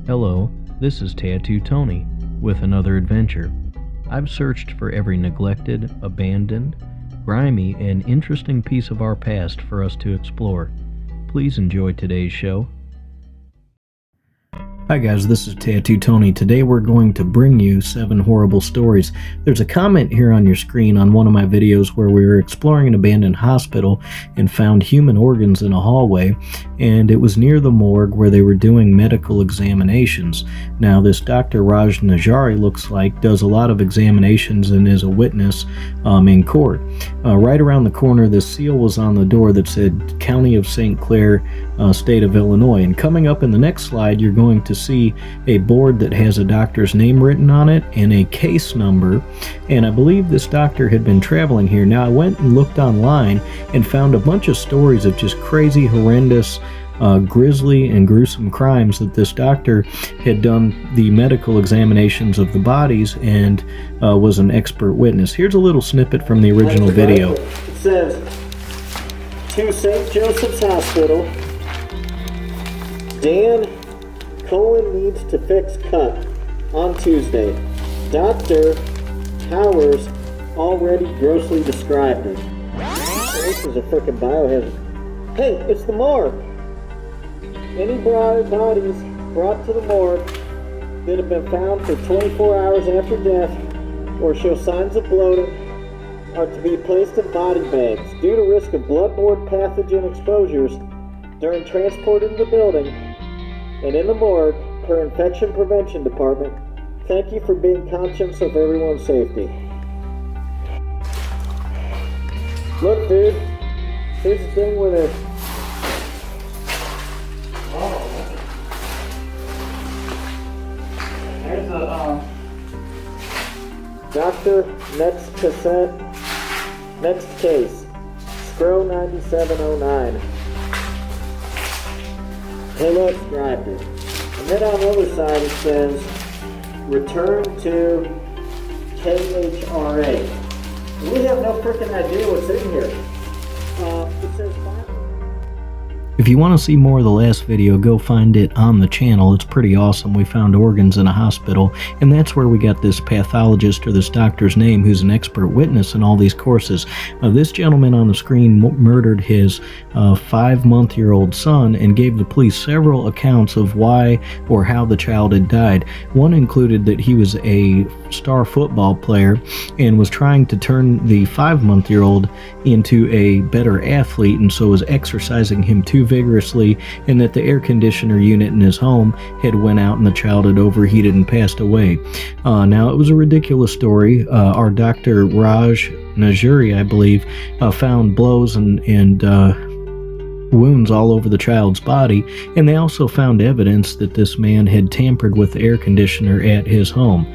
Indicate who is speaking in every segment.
Speaker 1: Hello, this is Tattoo Tony with another adventure. I've searched for every neglected, abandoned, grimy, and interesting piece of our past for us to explore. Please enjoy today's show. Hi guys, this is Tattoo Tony. Today we're going to bring you 7 horrible stories. There's a comment here on your screen on one of my videos where we were exploring an abandoned hospital and found human organs in a hallway, and it was near the morgue where they were doing medical examinations. Now this Dr. Raj Najari looks like does a lot of examinations and is a witness in court. Right around the corner, this seal was on the door that said County of St. Clair, State of Illinois. And coming up in the next slide, you're going to see a board that has a doctor's name written on it and a case number, and I believe this doctor had been traveling here. Now I went and looked online and found a bunch of stories of just crazy, horrendous, grisly and gruesome crimes that this doctor had done the medical examinations of the bodies and was an expert witness. Here's a little snippet from the original video.
Speaker 2: It says, to St. Joseph's Hospital, Dan Coleman needs to fix cut on Tuesday. Dr. Towers already grossly described it. This is a freaking biohazard. Hey, it's the morgue. Any bodies brought to the morgue that have been found for 24 hours after death or show signs of bloating are to be placed in body bags due to risk of bloodborne pathogen exposures during transport into the building and in the morgue per infection prevention department. Thank you for being conscious of everyone's safety. Look, dude, here's the thing with it. Here's a Doctor, next cassette, next case, Scro 9709. Hello, described it. And then on the other side it says, return to KHRA. We have no freaking idea what's in here. It says
Speaker 1: If you want to see more of the last video, go find it on the channel. It's pretty awesome. We found organs in a hospital, and that's where we got this pathologist or this doctor's name who's an expert witness in all these courses. This gentleman on the screen murdered his 5-month-old son and gave the police several accounts of why or how the child had died. One included that he was a star football player and was trying to turn the 5-month-old into a better athlete, and so was exercising him too vigorously, and that the air conditioner unit in his home had went out and the child had overheated and passed away. Now it was a ridiculous story. Our Dr. Raj Najari, I believe, found blows and wounds all over the child's body, and they also found evidence that this man had tampered with the air conditioner at his home.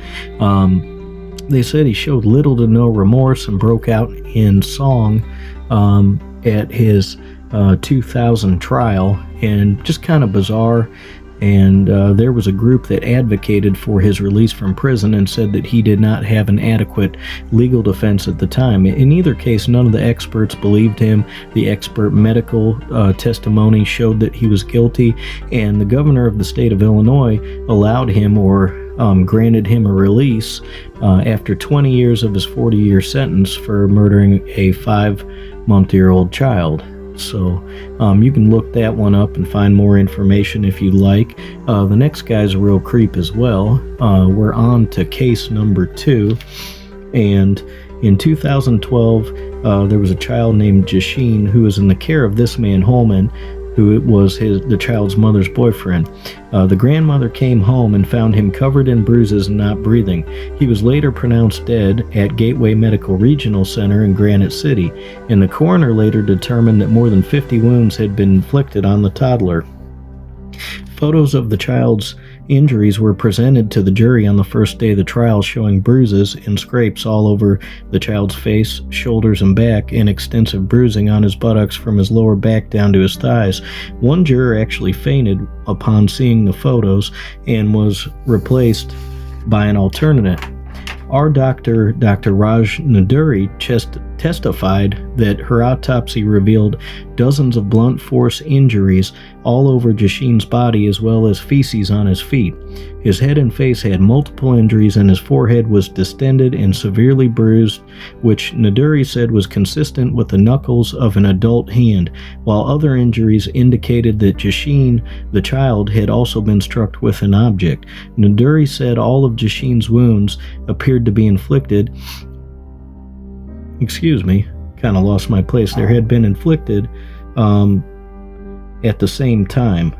Speaker 1: They said he showed little to no remorse and broke out in song at his 2000 trial, and just kind of bizarre. And there was a group that advocated for his release from prison and said that he did not have an adequate legal defense at the time. In either case, none of the experts believed him. The expert medical testimony showed that he was guilty, and the governor of the state of Illinois allowed him or granted him a release after 20 years of his 40-year sentence for murdering a 5-month-old child. So you can look that one up and find more information if you like. The next guy's a real creep as well. We're on to case number 2, and in 2012 there was a child named Jasheen who was in the care of this man Holman, who was the child's mother's boyfriend. The grandmother came home and found him covered in bruises and not breathing. He was later pronounced dead at Gateway Medical Regional Center in Granite City, and the coroner later determined that more than 50 wounds had been inflicted on the toddler. Photos of the child's injuries were presented to the jury on the first day of the trial, showing bruises and scrapes all over the child's face, shoulders, and back, and extensive bruising on his buttocks from his lower back down to his thighs. One juror actually fainted upon seeing the photos and was replaced by an alternate. Our doctor, Dr. Raj Naduri, testified that her autopsy revealed dozens of blunt force injuries all over Jasheen's body, as well as feces on his feet. His head and face had multiple injuries, and his forehead was distended and severely bruised, which Naduri said was consistent with the knuckles of an adult hand, while other injuries indicated that Jasheen, the child, had also been struck with an object. Naduri said all of Jasheen's wounds appeared to be inflicted kind of lost my place there, had been inflicted at the same time.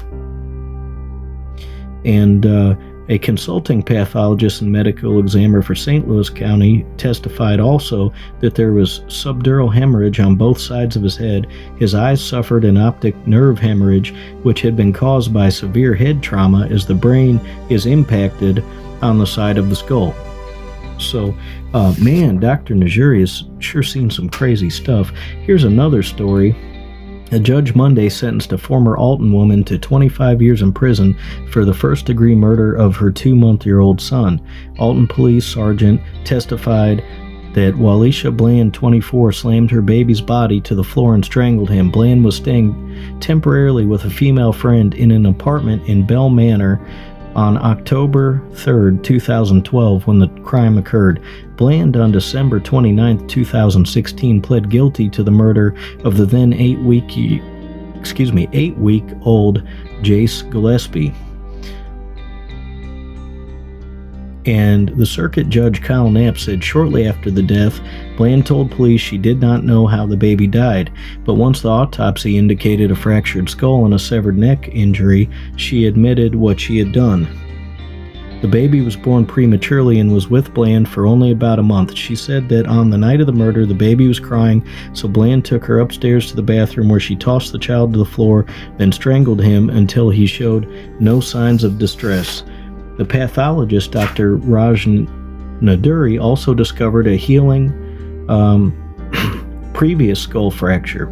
Speaker 1: And a consulting pathologist and medical examiner for St. Louis County testified also that there was subdural hemorrhage on both sides of his head. His eyes suffered an optic nerve hemorrhage, which had been caused by severe head trauma as the brain is impacted on the side of the skull. So, man, Dr. Najuri has sure seen some crazy stuff. Here's another story. A judge Monday sentenced a former Alton woman to 25 years in prison for the first-degree murder of her 2-month-old son. Alton police sergeant testified that Walisha Bland, 24, slammed her baby's body to the floor and strangled him. Bland was staying temporarily with a female friend in an apartment in Bell Manor on October 3, 2012, when the crime occurred. Bland, on December 29, 2016, pled guilty to the murder of the then 8-week-old Jace Gillespie. And the circuit judge Kyle Knapp said shortly after the death, Bland told police she did not know how the baby died, but once the autopsy indicated a fractured skull and a severed neck injury, she admitted what she had done. The baby was born prematurely and was with Bland for only about a month. She said that on the night of the murder, the baby was crying, so Bland took her upstairs to the bathroom where she tossed the child to the floor, then strangled him until he showed no signs of distress. The pathologist, Dr. Raj Naduri, also discovered a healing previous skull fracture.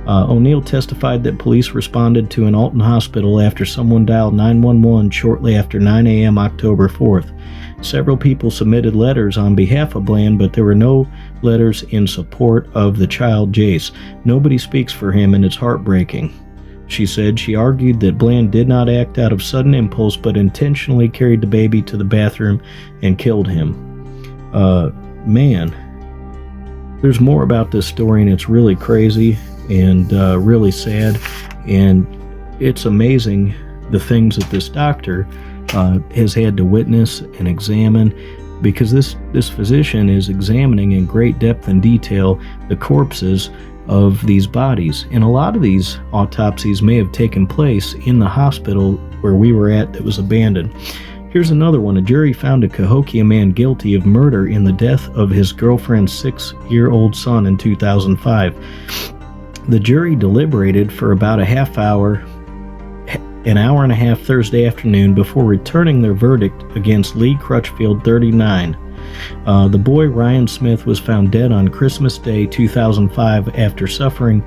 Speaker 1: O'Neill testified that police responded to an Alton hospital after someone dialed 911 shortly after 9 a.m. October 4th. Several people submitted letters on behalf of Bland, but there were no letters in support of the child Jace. Nobody speaks for him, and it's heartbreaking. She said she argued that Bland did not act out of sudden impulse, but intentionally carried the baby to the bathroom and killed him. Man, there's more about this story, and it's really crazy and really sad, and it's amazing the things that this doctor has had to witness and examine, because this physician is examining in great depth and detail the corpses of these bodies. And a lot of these autopsies may have taken place in the hospital where we were at that was abandoned. Here's another one. A jury found a Cahokia man guilty of murder in the death of his girlfriend's 6-year-old son in 2005. The jury deliberated for about an hour and a half Thursday afternoon before returning their verdict against Lee Crutchfield, 39. The boy Ryan Smith was found dead on Christmas Day 2005 after suffering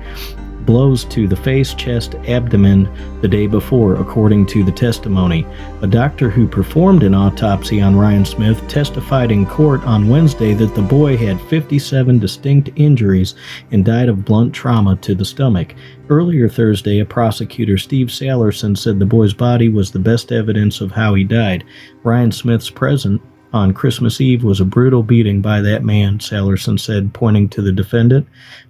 Speaker 1: blows to the face, chest, abdomen the day before, according to the testimony. A doctor who performed an autopsy on Ryan Smith testified in court on Wednesday that the boy had 57 distinct injuries and died of blunt trauma to the stomach. Earlier Thursday, a prosecutor, Steve Sallerson, said the boy's body was the best evidence of how he died. Ryan Smith's present on Christmas Eve was a brutal beating by that man, Sallerson said, pointing to the defendant.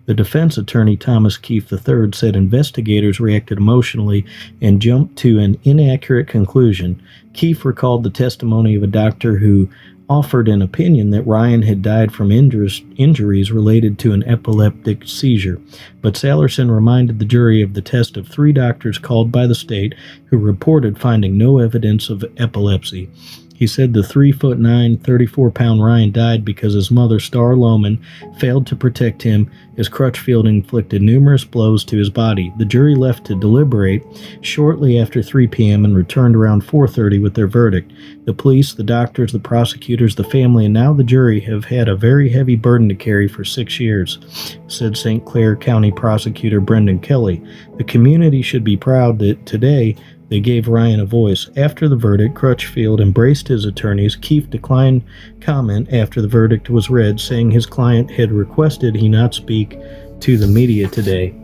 Speaker 1: The defense attorney, Thomas Keefe III, said investigators reacted emotionally and jumped to an inaccurate conclusion. Keefe recalled the testimony of a doctor who offered an opinion that Ryan had died from injuries related to an epileptic seizure. But Sallerson reminded the jury of the test of 3 doctors called by the state who reported finding no evidence of epilepsy. He said the 3'9", 34-pound Ryan died because his mother, Star Lohman, failed to protect him as Crutchfield inflicted numerous blows to his body. The jury left to deliberate shortly after 3 p.m. and returned around 4:30 with their verdict. The police, the doctors, the prosecutors, the family, and now the jury have had a very heavy burden to carry for 6 years, said St. Clair County Prosecutor Brendan Kelly. The community should be proud that today They gave Ryan a voice. After the verdict, Crutchfield embraced his attorneys. Keefe declined comment after the verdict was read, saying his client had requested he not speak to the media today.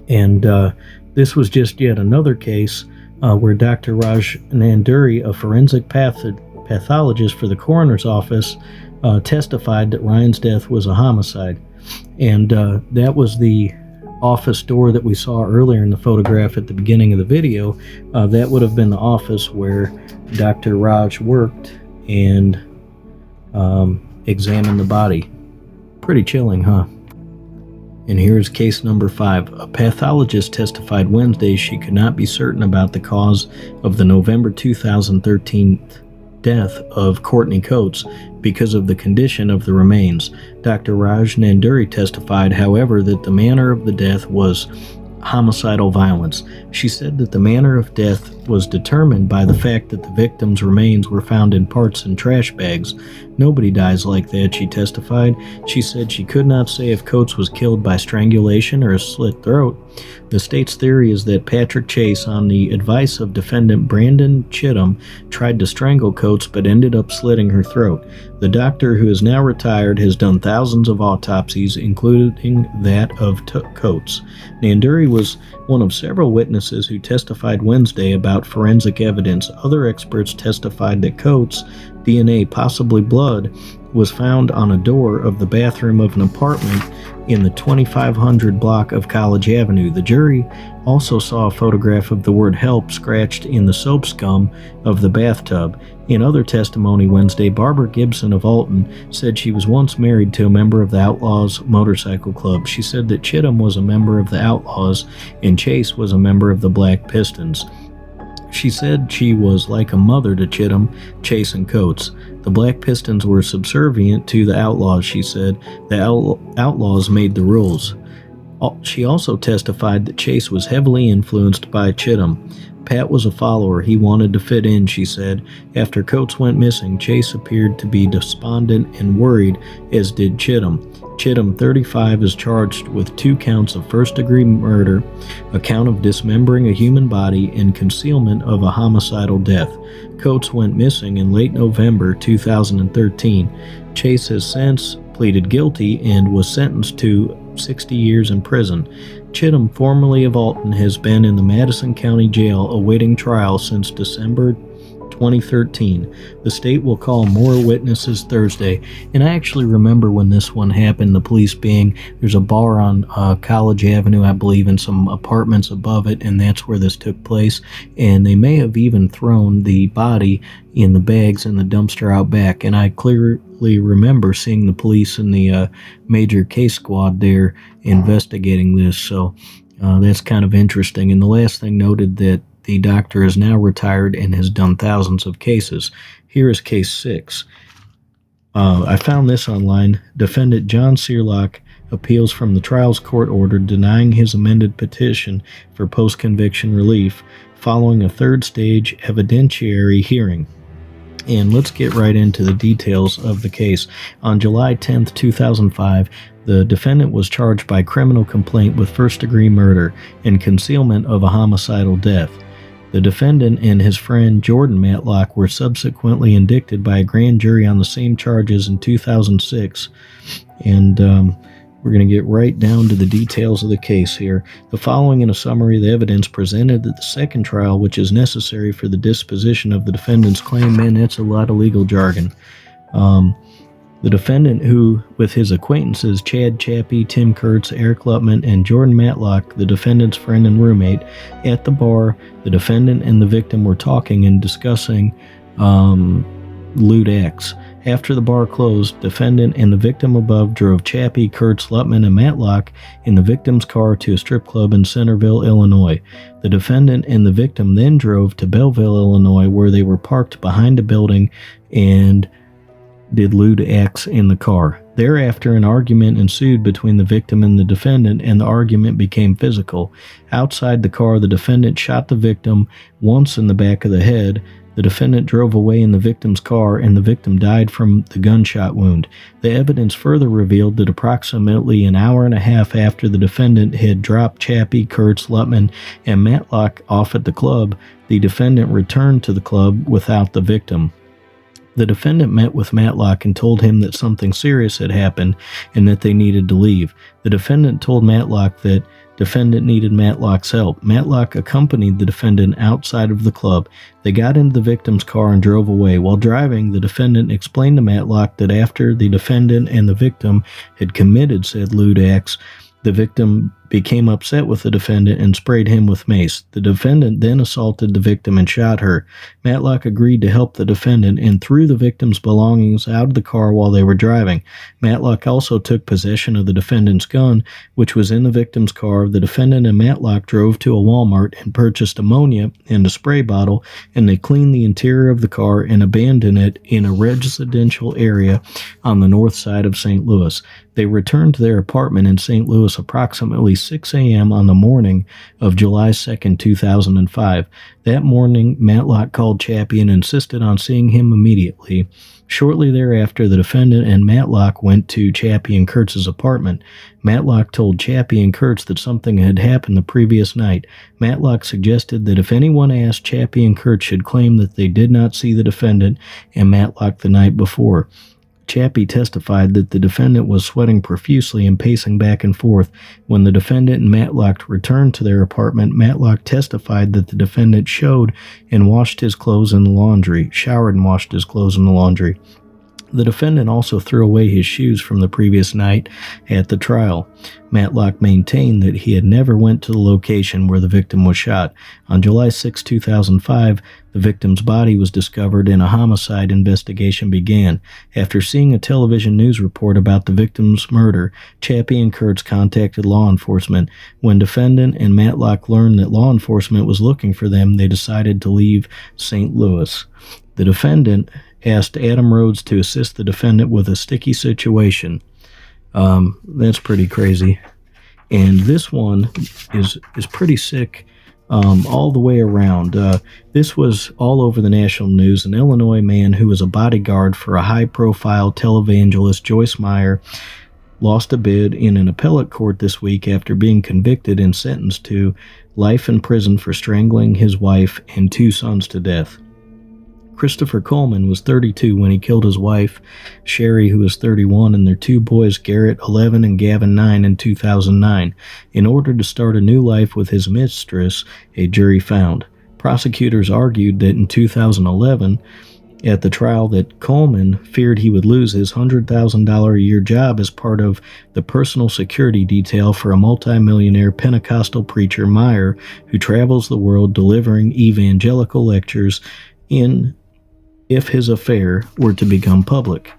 Speaker 1: And this was just yet another case where Dr. Raj Nanduri, a forensic pathologist for the coroner's office, testified that Ryan's death was a homicide. And that was the office door that we saw earlier in the photograph at the beginning of the video. That would have been the office where Dr. Raj worked and examined the body. Pretty chilling, huh? And here's case number 5. A pathologist testified Wednesday she could not be certain about the cause of the November 2013 death of Courtney Coates because of the condition of the remains. Dr. Raj Nanduri testified, however, that the manner of the death was homicidal violence. She said that the manner of death was determined by the fact that the victim's remains were found in parts in trash bags. Nobody dies like that, she testified. She said she could not say if Coates was killed by strangulation or a slit throat. The state's theory is that Patrick Chase, on the advice of defendant Brandon Chittum, tried to strangle Coates but ended up slitting her throat. The doctor, who is now retired, has done thousands of autopsies, including that of Coates. Nanduri was one of several witnesses who testified Wednesday about forensic evidence. Other experts testified that Coates' DNA, possibly blood, was found on a door of the bathroom of an apartment in the 2500 block of College Avenue. The jury also saw a photograph of the word help scratched in the soap scum of the bathtub. In other testimony Wednesday, Barbara Gibson of Alton said she was once married to a member of the Outlaws Motorcycle Club. She said that Chittum was a member of the Outlaws and Chase was a member of the Black Pistons. She said she was like a mother to Chittum, Chase, and Coates. The Black Pistons were subservient to the Outlaws, she said. The Outlaws made the rules. She also testified that Chase was heavily influenced by Chittum. Pat was a follower. He wanted to fit in, she said. After Coates went missing, Chase appeared to be despondent and worried, as did Chittum. Chittum, 35, is charged with 2 counts of first-degree murder, a count of dismembering a human body, and concealment of a homicidal death. Coates went missing in late November 2013. Chase has since pleaded guilty and was sentenced to 60 years in prison. Chittum, formerly of Alton, has been in the Madison County Jail awaiting trial since December 2013. The state will call more witnesses Thursday. And I actually remember when this one happened, the police being, there's a bar on College Avenue, I believe, and some apartments above it, and that's where this took place. And they may have even thrown the body in the bags in the dumpster out back. And I clearly remember seeing the police and the major case squad there investigating this. So that's kind of interesting. And the last thing noted that the doctor is now retired and has done thousands of cases. Here is case 6. I found this online. Defendant John Cearlock appeals from the trial's court order denying his amended petition for post-conviction relief following a third-stage evidentiary hearing. And let's get right into the details of the case. On July 10, 2005, the defendant was charged by criminal complaint with first-degree murder and concealment of a homicidal death. The defendant and his friend Jordan Matlock were subsequently indicted by a grand jury on the same charges in 2006. And we're going to get right down to the details of the case here. The following in a summary of the evidence presented at the second trial, which is necessary for the disposition of the defendant's claim. Man, that's a lot of legal jargon. The defendant, who, with his acquaintances Chad Chappie, Tim Kurtz, Eric Lutman, and Jordan Matlock, the defendant's friend and roommate, at the bar, the defendant and the victim were talking and discussing lewd acts. After the bar closed, defendant and the victim above drove Chappie, Kurtz, Lutman, and Matlock in the victim's car to a strip club in Centerville, Illinois. The defendant and the victim then drove to Belleville, Illinois, where they were parked behind a building, and did lewd acts in the car. Thereafter, an argument ensued between the victim and the defendant, and the argument became physical. Outside the car, the defendant shot the victim once in the back of the head. The defendant drove away in the victim's car, and the victim died from the gunshot wound. The evidence further revealed that approximately an hour and a half after the defendant had dropped Chappie, Kurtz, Lutman, and Matlock off at the club, the defendant returned to the club without the victim. The defendant met with Matlock and told him that something serious had happened and that they needed to leave. The defendant told Matlock that defendant needed Matlock's help. Matlock accompanied the defendant outside of the club. They got into the victim's car and drove away. While driving, the defendant explained to Matlock that after the defendant and the victim had committed said lewd acts, the victim became upset with the defendant and sprayed him with mace. The defendant then assaulted the victim and shot her. Matlock agreed to help the defendant and threw the victim's belongings out of the car while they were driving. Matlock also took possession of the defendant's gun, which was in the victim's car. The defendant and Matlock drove to a Walmart and purchased ammonia and a spray bottle, and they cleaned the interior of the car and abandoned it in a residential area on the north side of St. Louis. They returned to their apartment in St. Louis approximately 6 a.m. on the morning of July 2, 2005. That morning, Matlock called Chappie and insisted on seeing him immediately. Shortly thereafter, the defendant and Matlock went to Chappie and Kurtz's apartment. Matlock told Chappie and Kurtz that something had happened the previous night. Matlock suggested that if anyone asked, Chappie and Kurtz should claim that they did not see the defendant and Matlock the night before. Chappie testified that the defendant was sweating profusely and pacing back and forth. When the defendant and Matlock returned to their apartment, Matlock testified that the defendant showered and washed his clothes in the laundry. The defendant also threw away his shoes from the previous night at the trial. Matlock maintained that he had never went to the location where the victim was shot. On July 6, 2005, the victim's body was discovered and a homicide investigation began. After seeing a television news report about the victim's murder, Chappie and Kurtz contacted law enforcement. When defendant and Matlock learned that law enforcement was looking for them, they decided to leave St. Louis. The defendant asked Adam Rhodes to assist the defendant with a sticky situation. That's pretty crazy. And this one is pretty sick all the way around. This was all over the national news. An Illinois man who was a bodyguard for a high-profile televangelist, Joyce Meyer, lost a bid in an appellate court this week after being convicted and sentenced to life in prison for strangling his wife and 2 sons to death. Christopher Coleman was 32 when he killed his wife, Sherry, who was 31, and their 2 boys, Garrett, 11, and Gavin, 9, in 2009. In order to start a new life with his mistress, a jury found. Prosecutors argued that in 2011, at the trial, that Coleman feared he would lose his $100,000 a year job as part of the personal security detail for a multimillionaire Pentecostal preacher, Meyer, who travels the world delivering evangelical lectures if his affair were to become public.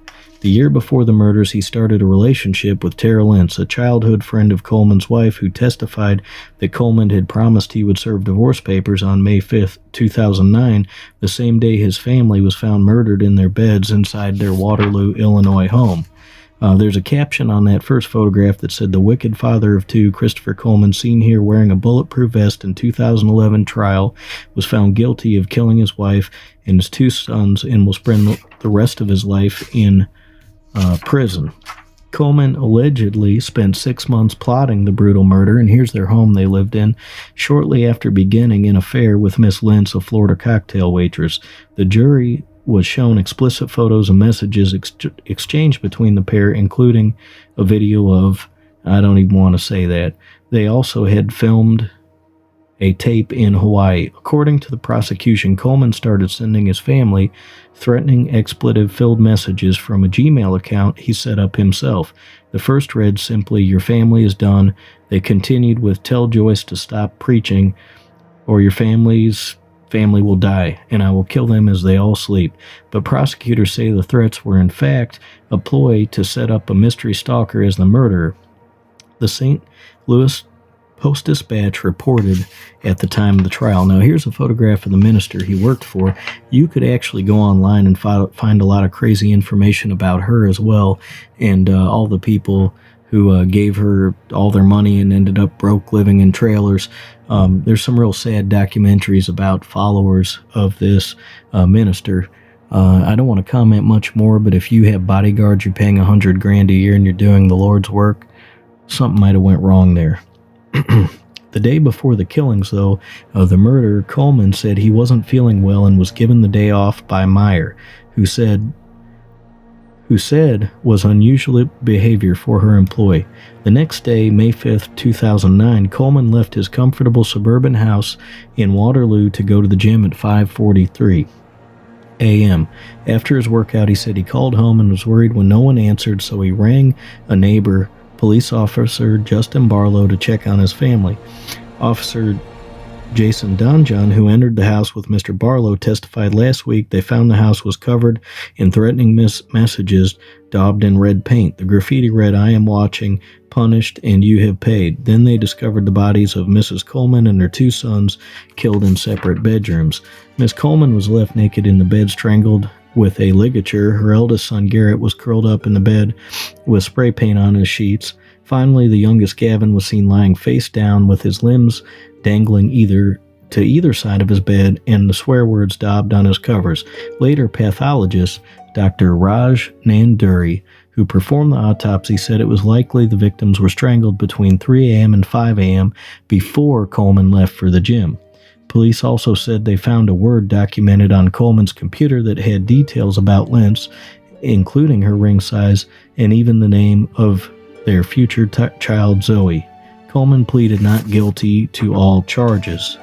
Speaker 1: The year before the murders, he started a relationship with Tara Lentz, a childhood friend of Coleman's wife, who testified that Coleman had promised he would serve divorce papers on May 5, 2009, the same day his family was found murdered in their beds inside their Waterloo, Illinois home. There's a caption on that first photograph that said, "The wicked father of 2, Christopher Coleman, seen here wearing a bulletproof vest in 2011 trial, was found guilty of killing his wife and his 2 sons and will spend the rest of his life in prison." Coleman allegedly spent 6 months plotting the brutal murder, and here's their home they lived in, shortly after beginning an affair with Miss Lentz, a Florida cocktail waitress. The jury was shown explicit photos and messages exchanged between the pair, including a video of, I don't even want to say that. They also had filmed a tape in Hawaii. According to the prosecution, Coleman started sending his family threatening expletive-filled messages from a Gmail account he set up himself. The first read simply, "Your family is done." They continued with, "Tell Joyce to stop preaching or your family will die, and I will kill them as they all sleep." But prosecutors say the threats were in fact a ploy to set up a mystery stalker as the murderer. The St. Louis Post-Dispatch reported at the time of the trial. Now, here's a photograph of the minister he worked for. You could actually go online and find a lot of crazy information about her as well, and all the people who gave her all their money and ended up broke living in trailers. There's some real sad documentaries about followers of this minister. I don't want to comment much more, but if you have bodyguards, you're paying $100,000 a year and you're doing the Lord's work, something might have went wrong there. The day before the killings, though, of the murder, Coleman said he wasn't feeling well and was given the day off by Meyer, who said was unusual behavior for her employee. The next day, May 5th, 2009, Coleman left his comfortable suburban house in Waterloo to go to the gym at 5:43 a.m. After his workout, he said he called home and was worried when no one answered, so he rang a neighbor, police officer Justin Barlow, to check on his family. Officer Jason Donjon, who entered the house with Mr. Barlow, testified last week they found the house was covered in threatening messages daubed in red paint. The graffiti read, "I am watching, punished, and you have paid." Then they discovered the bodies of Mrs. Coleman and her two sons killed in separate bedrooms. Miss Coleman was left naked in the bed, strangled with a ligature. Her eldest son, Garrett, was curled up in the bed with spray paint on his sheets. Finally, the youngest, Gavin, was seen lying face down with his limbs dangling to either side of his bed and the swear words daubed on his covers. Later, pathologist Dr. Raj Nanduri, who performed the autopsy, said it was likely the victims were strangled between 3 a.m. and 5 a.m. before Coleman left for the gym. Police also said they found a word documented on Coleman's computer that had details about Lentz, including her ring size and even the name of their future child, Zoe. Coleman pleaded not guilty to all charges.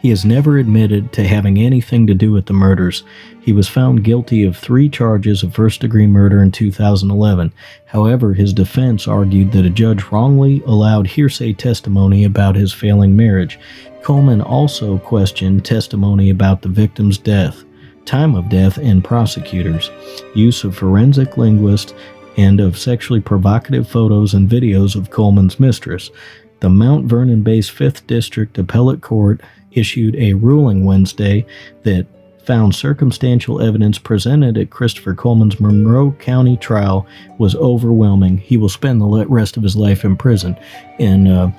Speaker 1: He has never admitted to having anything to do with the murders. He was found guilty of 3 charges of first-degree murder in 2011. However, his defense argued that a judge wrongly allowed hearsay testimony about his failing marriage. Coleman also questioned testimony about the victim's death, time of death, and prosecutors' use of forensic linguists and of sexually provocative photos and videos of Coleman's mistress. The Mount Vernon-based 5th District Appellate Court issued a ruling Wednesday that found circumstantial evidence presented at Christopher Coleman's Monroe County trial was overwhelming. He will spend the rest of his life in prison. And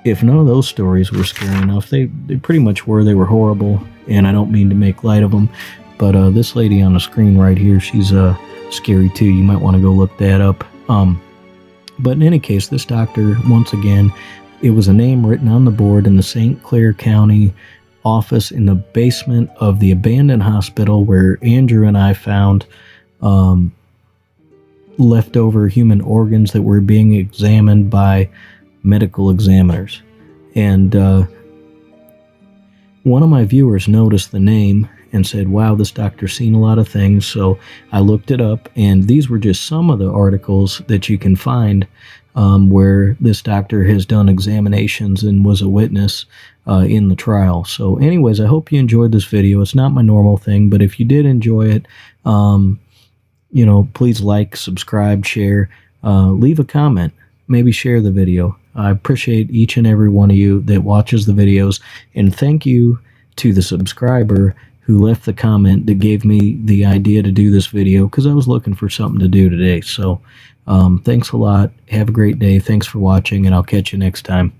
Speaker 1: if none of those stories were scary enough, they pretty much were. They were horrible, and I don't mean to make light of them. But this lady on the screen right here, she's scary too. You might want to go look that up. But in any case, this doctor, once again, it was a name written on the board in the St. Clair County office in the basement of the abandoned hospital where Andrew and I found leftover human organs that were being examined by medical examiners. And one of my viewers noticed the name and said, wow, this doctor's seen a lot of things. So I looked it up, and these were just some of the articles that you can find where this doctor has done examinations and was a witness in the trial. So anyways, I hope you enjoyed this video. It's not my normal thing, but if you did enjoy it, please like, subscribe, share, leave a comment, maybe share the video. I appreciate each and every one of you that watches the videos, and thank you to the subscriber who left the comment that gave me the idea to do this video, because I was looking for something to do today. So thanks a lot. Have a great day. Thanks for watching, and I'll catch you next time.